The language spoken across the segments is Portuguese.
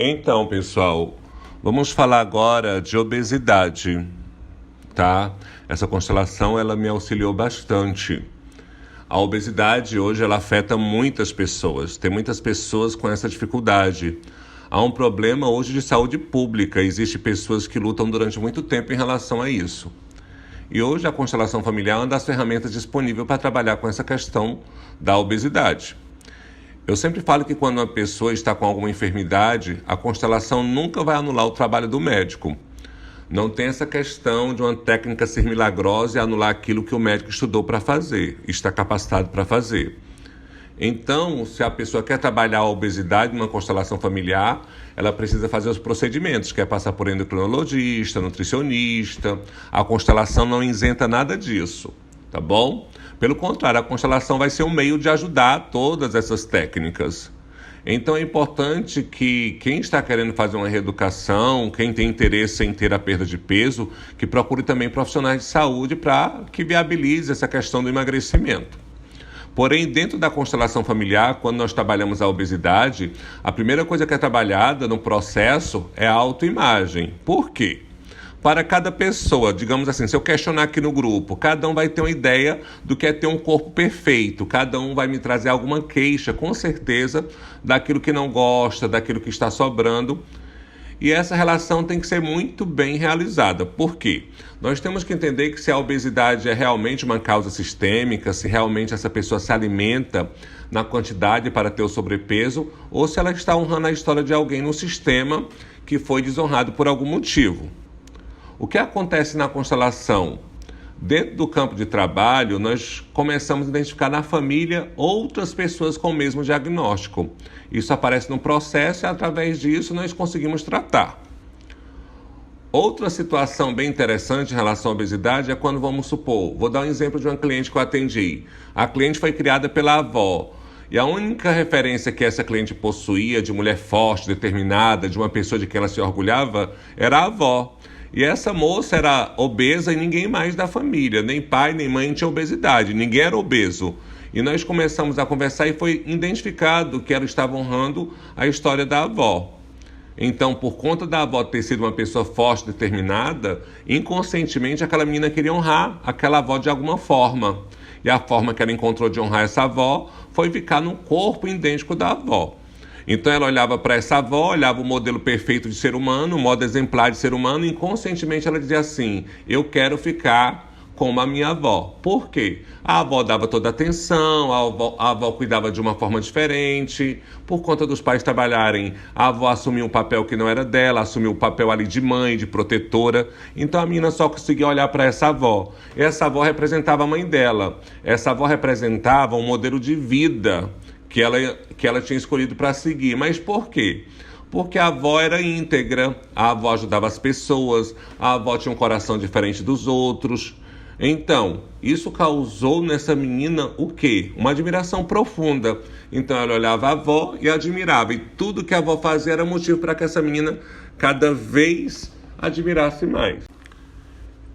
Então, pessoal, vamos falar agora de obesidade, tá? Essa constelação, ela me auxiliou bastante. A obesidade hoje, ela afeta muitas pessoas. Tem muitas pessoas com essa dificuldade. Há um problema hoje de saúde pública. Existem pessoas que lutam durante muito tempo em relação a isso. E hoje a constelação familiar é uma das ferramentas disponíveis para trabalhar com essa questão da obesidade. Eu sempre falo que quando uma pessoa está com alguma enfermidade, a constelação nunca vai anular o trabalho do médico. Não tem essa questão de uma técnica ser milagrosa e anular aquilo que o médico estudou para fazer, está capacitado para fazer. Então, se a pessoa quer trabalhar a obesidade numa constelação familiar, ela precisa fazer os procedimentos, que é passar por endocrinologista, nutricionista. A constelação não isenta nada disso, tá bom? Pelo contrário, a constelação vai ser um meio de ajudar todas essas técnicas. Então é importante que quem está querendo fazer uma reeducação, quem tem interesse em ter a perda de peso, que procure também profissionais de saúde para que viabilize essa questão do emagrecimento. Porém, dentro da constelação familiar, quando nós trabalhamos a obesidade, a primeira coisa que é trabalhada no processo é a autoimagem. Por quê? Para cada pessoa, digamos assim, se eu questionar aqui no grupo, cada um vai ter uma ideia do que é ter um corpo perfeito, cada um vai me trazer alguma queixa, com certeza, daquilo que não gosta, daquilo que está sobrando. E essa relação tem que ser muito bem realizada. Por quê? Nós temos que entender que se a obesidade é realmente uma causa sistêmica, se realmente essa pessoa se alimenta na quantidade para ter o sobrepeso, ou se ela está honrando a história de alguém no sistema que foi desonrado por algum motivo. O que acontece na constelação? Dentro do campo de trabalho, nós começamos a identificar na família outras pessoas com o mesmo diagnóstico. Isso aparece no processo e, através disso, nós conseguimos tratar. Outra situação bem interessante em relação à obesidade é quando, vamos supor, vou dar um exemplo de uma cliente que eu atendi. A cliente foi criada pela avó. E a única referência que essa cliente possuía de mulher forte, determinada, de uma pessoa de quem ela se orgulhava, era a avó. E essa moça era obesa e ninguém mais da família, nem pai, nem mãe tinha obesidade, ninguém era obeso. E nós começamos a conversar e foi identificado que ela estava honrando a história da avó. Então, por conta da avó ter sido uma pessoa forte, determinada, inconscientemente aquela menina queria honrar aquela avó de alguma forma. E a forma que ela encontrou de honrar essa avó foi ficar no corpo idêntico da avó. Então ela olhava para essa avó, olhava o modelo perfeito de ser humano, o modo exemplar de ser humano, e inconscientemente ela dizia assim: eu quero ficar como a minha avó. Por quê? A avó dava toda a atenção, a avó cuidava de uma forma diferente, por conta dos pais trabalharem, a avó assumiu um papel que não era dela, assumiu o papel ali de mãe, de protetora, então a menina só conseguia olhar para essa avó. Essa avó representava a mãe dela, essa avó representava um modelo de vida que ela tinha escolhido para seguir. Mas por quê? Porque a avó era íntegra, a avó ajudava as pessoas, a avó tinha um coração diferente dos outros. Então, isso causou nessa menina o quê? Uma admiração profunda. Então ela olhava a avó e admirava. E tudo que a avó fazia era motivo para que essa menina cada vez admirasse mais.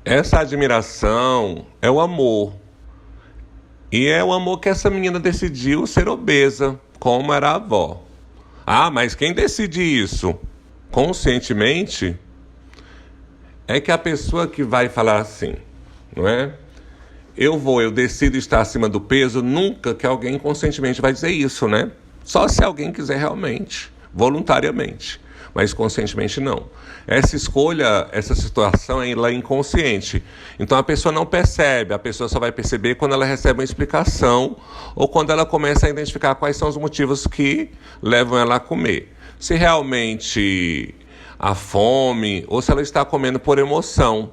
Essa admiração é o amor. E é o amor que essa menina decidiu ser obesa, como era a avó. Ah, mas quem decide isso conscientemente é que a pessoa que vai falar assim, não é? Eu decido estar acima do peso, nunca que alguém conscientemente vai dizer isso, né? Só se alguém quiser realmente, voluntariamente. Mas conscientemente não. Essa escolha, essa situação, ela é inconsciente. Então a pessoa não percebe, a pessoa só vai perceber quando ela recebe uma explicação ou quando ela começa a identificar quais são os motivos que levam ela a comer. Se realmente a fome ou se ela está comendo por emoção.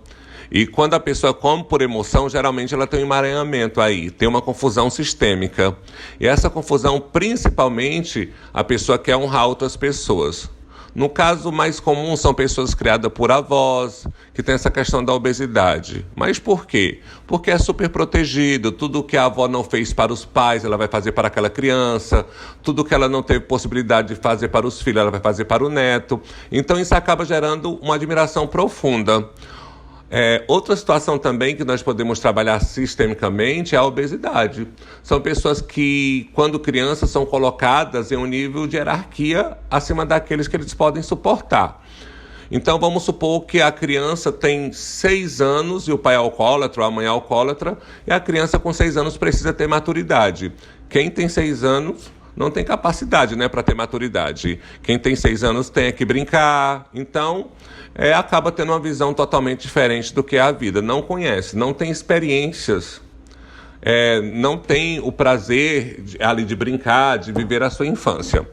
E quando a pessoa come por emoção, geralmente ela tem um emaranhamento aí, tem uma confusão sistêmica. E essa confusão, principalmente, a pessoa quer honrar outras pessoas. No caso mais comum são pessoas criadas por avós, que tem essa questão da obesidade. Mas por quê? Porque é super protegido. Tudo que a avó não fez para os pais, ela vai fazer para aquela criança. Tudo que ela não teve possibilidade de fazer para os filhos, ela vai fazer para o neto. Então isso acaba gerando uma admiração profunda. Outra situação também que nós podemos trabalhar sistemicamente é a obesidade. São pessoas que, quando crianças, são colocadas em um nível de hierarquia acima daqueles que eles podem suportar. Então, vamos supor que a criança tem 6 anos e o pai é alcoólatra ou a mãe é alcoólatra, e a criança com 6 anos precisa ter maturidade. Quem tem 6 anos não tem capacidade, né, para ter maturidade. Quem tem 6 anos tem que brincar. Então, acaba tendo uma visão totalmente diferente do que é a vida. Não conhece, não tem experiências, não tem o prazer ali de brincar, de viver a sua infância.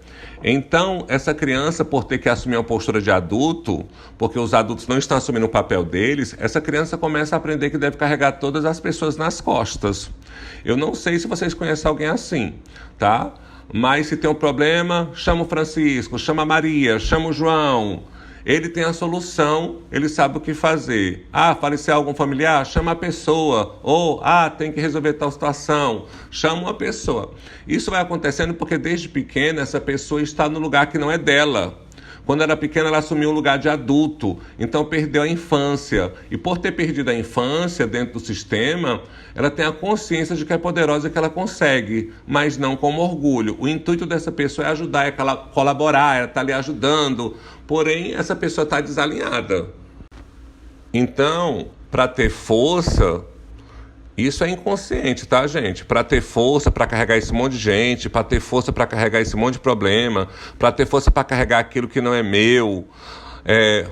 Então, essa criança, por ter que assumir uma postura de adulto, porque os adultos não estão assumindo o papel deles, essa criança começa a aprender que deve carregar todas as pessoas nas costas. Eu não sei se vocês conhecem alguém assim, tá? Mas se tem um problema, chama o Francisco, chama a Maria, chama o João. Ele tem a solução, ele sabe o que fazer. Faleceu algum familiar? Chama a pessoa. Ou, tem que resolver tal situação. Chama uma pessoa. Isso vai acontecendo porque desde pequena essa pessoa está no lugar que não é dela. Quando era pequena, ela assumiu um lugar de adulto, então perdeu a infância. E por ter perdido a infância dentro do sistema, ela tem a consciência de que é poderosa e que ela consegue, mas não como orgulho. O intuito dessa pessoa é ajudar, é colaborar, é estar ali ajudando, porém essa pessoa está desalinhada. Então, para ter força, isso é inconsciente, tá, gente? Para ter força para carregar esse monte de gente, para ter força para carregar esse monte de problema, para ter força para carregar aquilo que não é meu,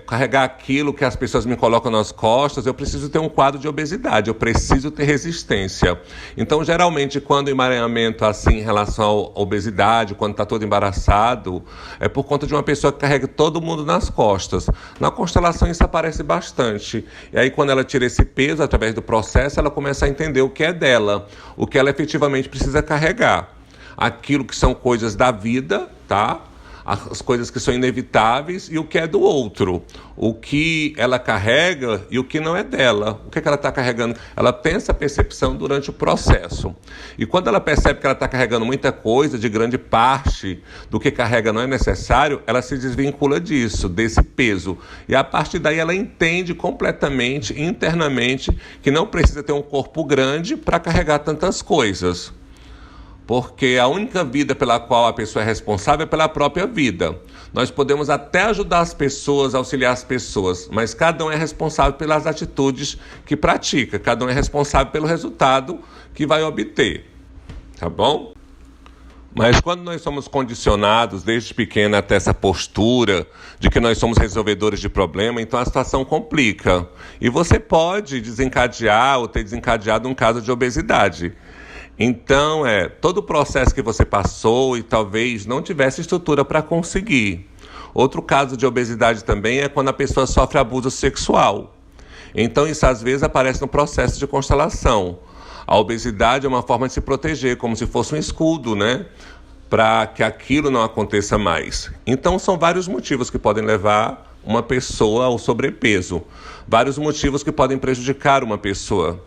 carregar aquilo que as pessoas me colocam nas costas, eu preciso ter um quadro de obesidade, eu preciso ter resistência. Então, geralmente, quando o emaranhamento, assim, em relação à obesidade, quando está todo embaraçado, é por conta de uma pessoa que carrega todo mundo nas costas. Na constelação, isso aparece bastante. E aí, quando ela tira esse peso, através do processo, ela começa a entender o que é dela, o que ela efetivamente precisa carregar. Aquilo que são coisas da vida, tá? As coisas que são inevitáveis e o que é do outro, o que ela carrega e o que não é dela, o que ela está carregando. Ela tem essa percepção durante o processo. E quando ela percebe que ela está carregando muita coisa, de grande parte do que carrega não é necessário, ela se desvincula disso, desse peso. E a partir daí ela entende completamente, internamente, que não precisa ter um corpo grande para carregar tantas coisas. Porque a única vida pela qual a pessoa é responsável é pela própria vida. Nós podemos até ajudar as pessoas, auxiliar as pessoas, mas cada um é responsável pelas atitudes que pratica, cada um é responsável pelo resultado que vai obter, tá bom? Mas quando nós somos condicionados desde pequena até essa postura de que nós somos resolvedores de problema, então a situação complica. E você pode desencadear ou ter desencadeado um caso de obesidade. Então, todo o processo que você passou e talvez não tivesse estrutura para conseguir. Outro caso de obesidade também é quando a pessoa sofre abuso sexual. Então, isso às vezes aparece no processo de constelação. A obesidade é uma forma de se proteger, como se fosse um escudo, né? Para que aquilo não aconteça mais. Então, são vários motivos que podem levar uma pessoa ao sobrepeso. Vários motivos que podem prejudicar uma pessoa.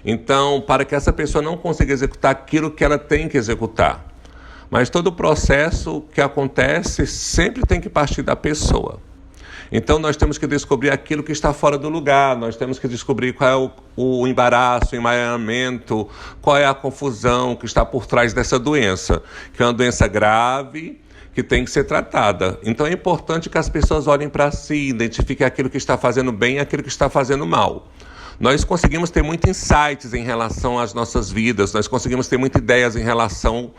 Então, para que essa pessoa não consiga executar aquilo que ela tem que executar. Mas todo o processo que acontece sempre tem que partir da pessoa. Então, nós temos que descobrir aquilo que está fora do lugar, nós temos que descobrir qual é o embaraço, o emaranhamento, qual é a confusão que está por trás dessa doença, que é uma doença grave, que tem que ser tratada. Então, é importante que as pessoas olhem para si, identifiquem aquilo que está fazendo bem e aquilo que está fazendo mal. Nós conseguimos ter muitos insights em relação às nossas vidas, nós conseguimos ter muitas ideias em relação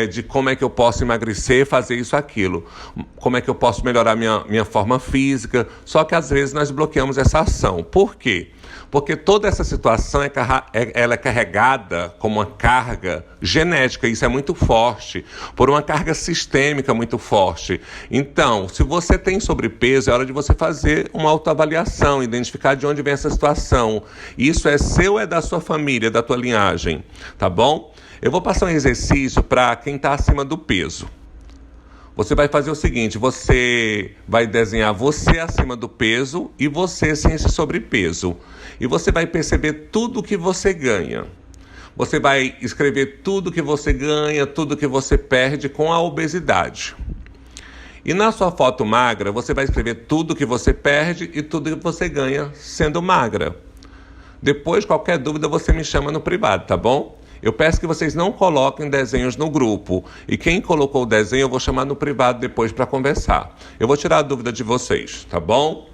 de como é que eu posso emagrecer, fazer isso, aquilo, como é que eu posso melhorar minha forma física, só que às vezes nós bloqueamos essa ação. Por quê? Porque toda essa situação ela é carregada como uma carga genética, isso é muito forte, por uma carga sistêmica muito forte. Então, se você tem sobrepeso, é hora de você fazer uma autoavaliação, identificar de onde vem essa situação. Isso é seu ou é da sua família, da tua linhagem, tá bom? Eu vou passar um exercício para quem está acima do peso. Você vai fazer o seguinte, você vai desenhar você acima do peso e você sem esse sobrepeso. E você vai perceber tudo que você ganha. Você vai escrever tudo que você ganha, tudo que você perde com a obesidade. E na sua foto magra, você vai escrever tudo que você perde e tudo que você ganha sendo magra. Depois, qualquer dúvida, você me chama no privado, tá bom? Eu peço que vocês não coloquem desenhos no grupo. E quem colocou o desenho, eu vou chamar no privado depois para conversar. Eu vou tirar a dúvida de vocês, tá bom?